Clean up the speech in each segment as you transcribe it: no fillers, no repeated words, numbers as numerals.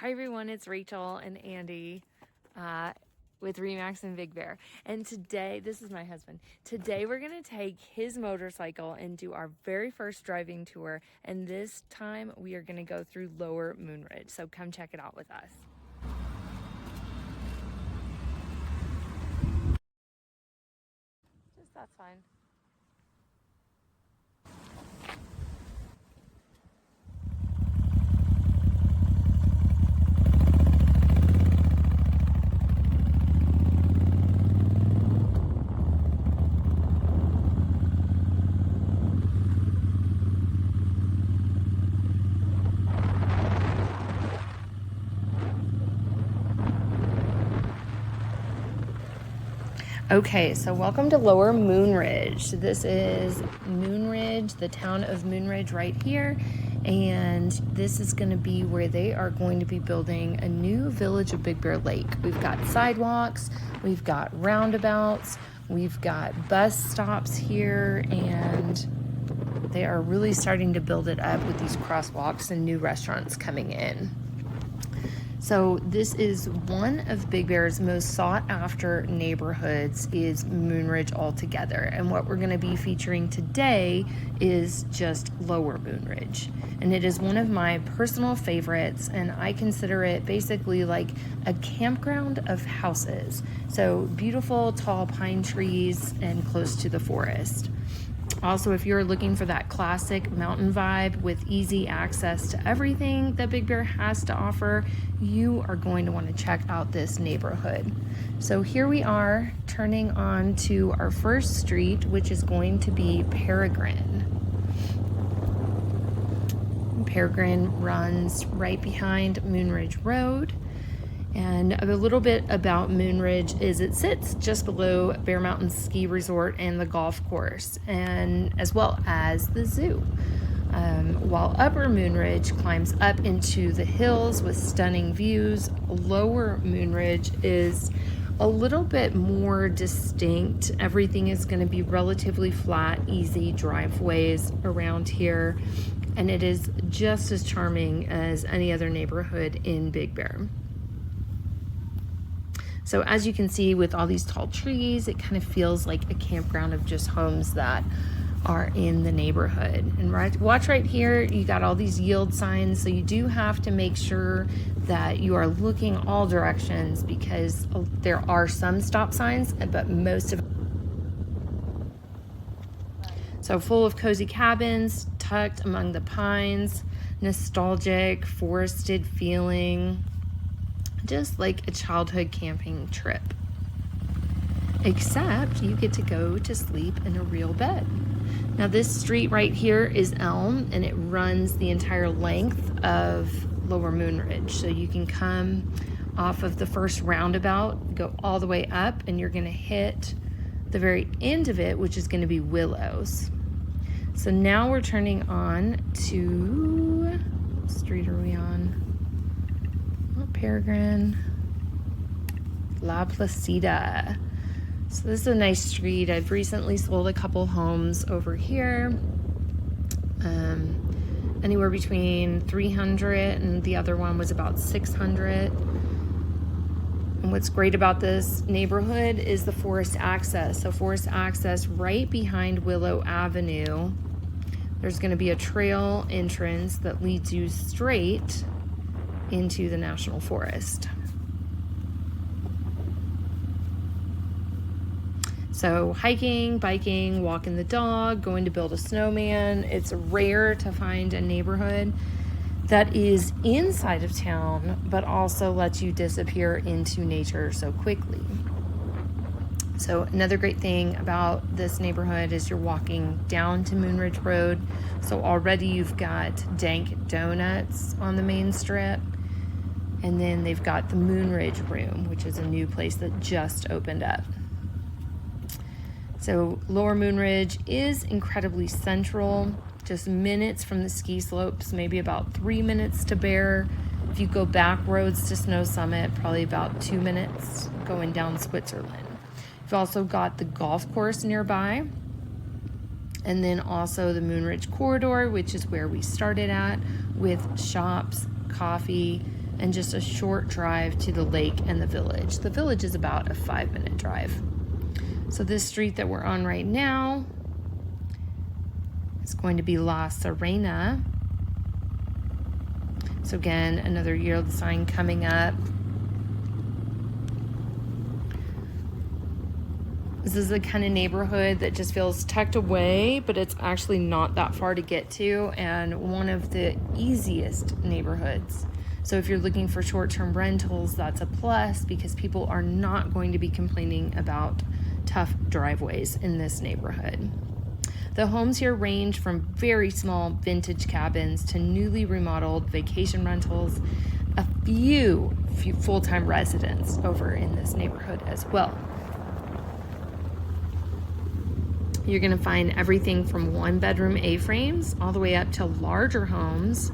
Hi everyone, it's Rachel and Andy with Remax and Big Bear. And today, this is my husband. Today we're gonna take his motorcycle and do our very first driving tour. And this time we are gonna go through Lower Moonridge. So come check it out with us. That's fine. Okay, so welcome to Lower Moonridge. This is Moonridge, the town of Moonridge right here. And this is going to be where they are going to be building a new village of Big Bear Lake. We've got sidewalks, we've got roundabouts, we've got bus stops here, and they are really starting to build it up with these crosswalks and new restaurants coming in. So this is one of Big Bear's most sought after neighborhoods is Moonridge altogether. And what we're going to be featuring today is just Lower Moonridge. And it is one of my personal favorites, and I consider it basically like a campground of houses. So beautiful tall pine trees and close to the forest. Also, if you're looking for that classic mountain vibe with easy access to everything that Big Bear has to offer, you are going to want to check out this neighborhood. So here we are turning on to our first street, which is going to be Peregrine. Peregrine runs right behind Moonridge Road. And a little bit about Moonridge is it sits just below Bear Mountain Ski Resort and the golf course, and as well as the zoo. While Upper Moonridge climbs up into the hills with stunning views, Lower Moonridge is a little bit more distinct. Everything is going to be relatively flat, easy driveways around here, and it is just as charming as any other neighborhood in Big Bear. So as you can see with all these tall trees, it kind of feels like a campground of just homes that are in the neighborhood. And watch right here, you got all these yield signs. So you do have to make sure that you are looking all directions because there are some stop signs, but most of so full of cozy cabins, tucked among the pines, nostalgic, forested feeling. Just like a childhood camping trip, except you get to go to sleep in a real bed. Now this street right here is Elm, and it runs the entire length of Lower Moonridge. So you can come off of the first roundabout, go all the way up, and you're gonna hit the very end of it, which is gonna be Willows. So now we're turning on to, what street are we on? Peregrine, La Placida. So this is a nice street. I've recently sold a couple homes over here, anywhere between 300 and the other one was about 600. And what's great about this neighborhood is the forest access. So forest access right behind Willow Avenue. There's going to be a trail entrance that leads you straight into the National Forest. So hiking, biking, walking the dog, going to build a snowman. It's rare to find a neighborhood that is inside of town, but also lets you disappear into nature so quickly. So another great thing about this neighborhood is you're walking down to Moonridge Road. So already you've got Dank Donuts on the main strip. And then they've got the Moonridge Room, which is a new place that just opened up. So Lower Moonridge is incredibly central, just minutes from the ski slopes, maybe about 3 minutes to Bear. If you go back roads to Snow Summit, probably about 2 minutes going down Switzerland. You've also got the golf course nearby, and then also the Moonridge Corridor, which is where we started at, with shops, coffee, and just a short drive to the lake and the village. The village is about a 5-minute drive. So this street that we're on right now is going to be La Serena. So again, another yield sign coming up. This is the kind of neighborhood that just feels tucked away, but it's actually not that far to get to, and one of the easiest neighborhoods. So if you're looking for short-term rentals, that's a plus, because people are not going to be complaining about tough driveways in this neighborhood. The homes here range from very small vintage cabins to newly remodeled vacation rentals, a few full-time residents over in this neighborhood as well. You're going to find everything from 1-bedroom A-frames all the way up to larger homes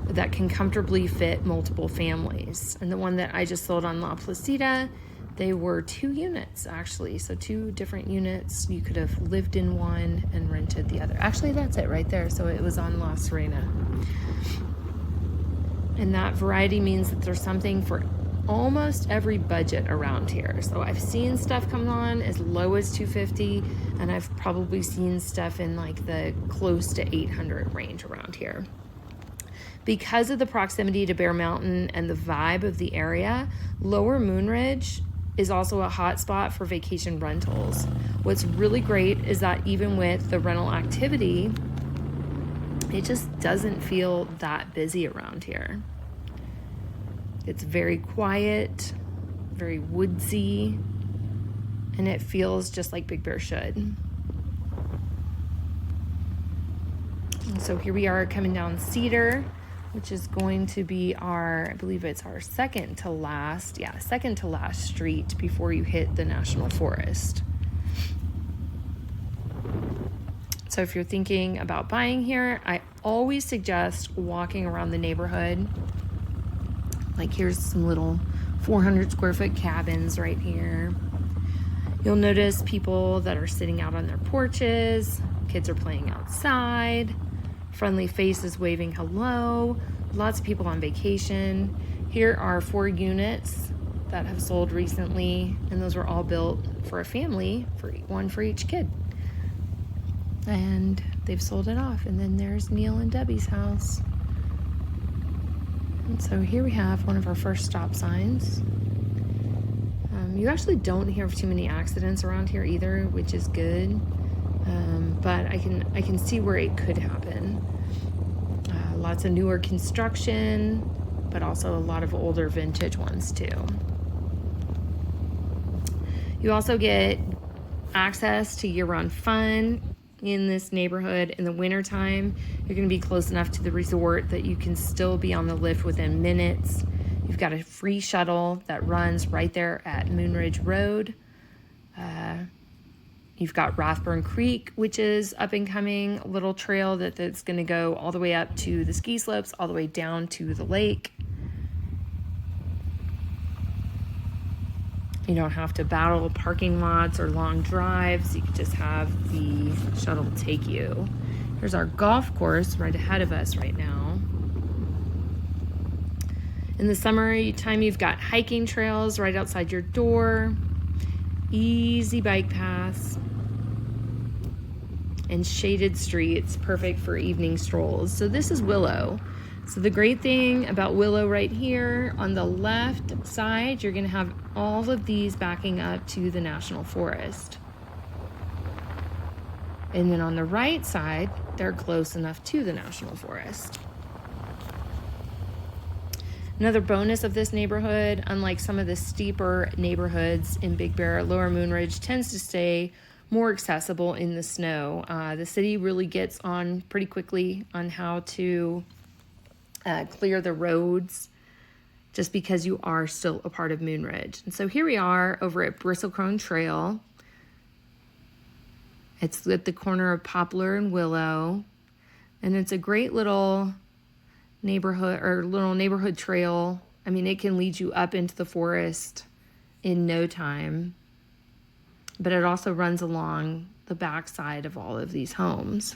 that can comfortably fit multiple families. And the one that I just sold on La Placida, they were 2 units actually. So 2 different units. You could have lived in one and rented the other. Actually, that's it right there. So it was on La Serena. And that variety means that there's something for almost every budget around here. So I've seen stuff come on as low as $250, and I've probably seen stuff in like the close to $800 range around here. Because of the proximity to Bear Mountain and the vibe of the area, Lower Moonridge is also a hot spot for vacation rentals. What's really great is that even with the rental activity, it just doesn't feel that busy around here. It's very quiet, very woodsy, and it feels just like Big Bear should. And so here we are coming down Cedar, which is going to be our, I believe it's our second to last street before you hit the National Forest. So if you're thinking about buying here, I always suggest walking around the neighborhood. Like here's some little 400 square foot cabins right here. You'll notice people that are sitting out on their porches, kids are playing outside, friendly faces waving hello, lots of people on vacation. Here are 4 units that have sold recently, and those were all built for a family, one for each kid. And they've sold it off. And then there's Neil and Debbie's house. And so here we have one of our first stop signs. You actually don't hear of too many accidents around here either, which is good. But I can see where it could happen. Lots of newer construction, but also a lot of older vintage ones too. You also get access to year-round fun in this neighborhood. In the wintertime, you're going to be close enough to the resort that you can still be on the lift within minutes. You've got a free shuttle that runs right there at Moonridge Road. You've got Rathburn Creek, which is up and coming, a little trail that's going to go all the way up to the ski slopes, all the way down to the lake. You don't have to battle parking lots or long drives. You can just have the shuttle take you. Here's our golf course right ahead of us right now. In the summer time, you've got hiking trails right outside your door, easy bike paths, and shaded streets, perfect for evening strolls. So this is Willow. So the great thing about Willow right here, on the left side, you're gonna have all of these backing up to the National Forest. And then on the right side, they're close enough to the National Forest. Another bonus of this neighborhood, unlike some of the steeper neighborhoods in Big Bear, Lower Moonridge tends to stay more accessible in the snow. The city really gets on pretty quickly on how to clear the roads, just because you are still a part of Moonridge. And so here we are over at Bristlecone Trail. It's at the corner of Poplar and Willow, and it's a great little neighborhood trail. I mean, it can lead you up into the forest in no time, but it also runs along the backside of all of these homes.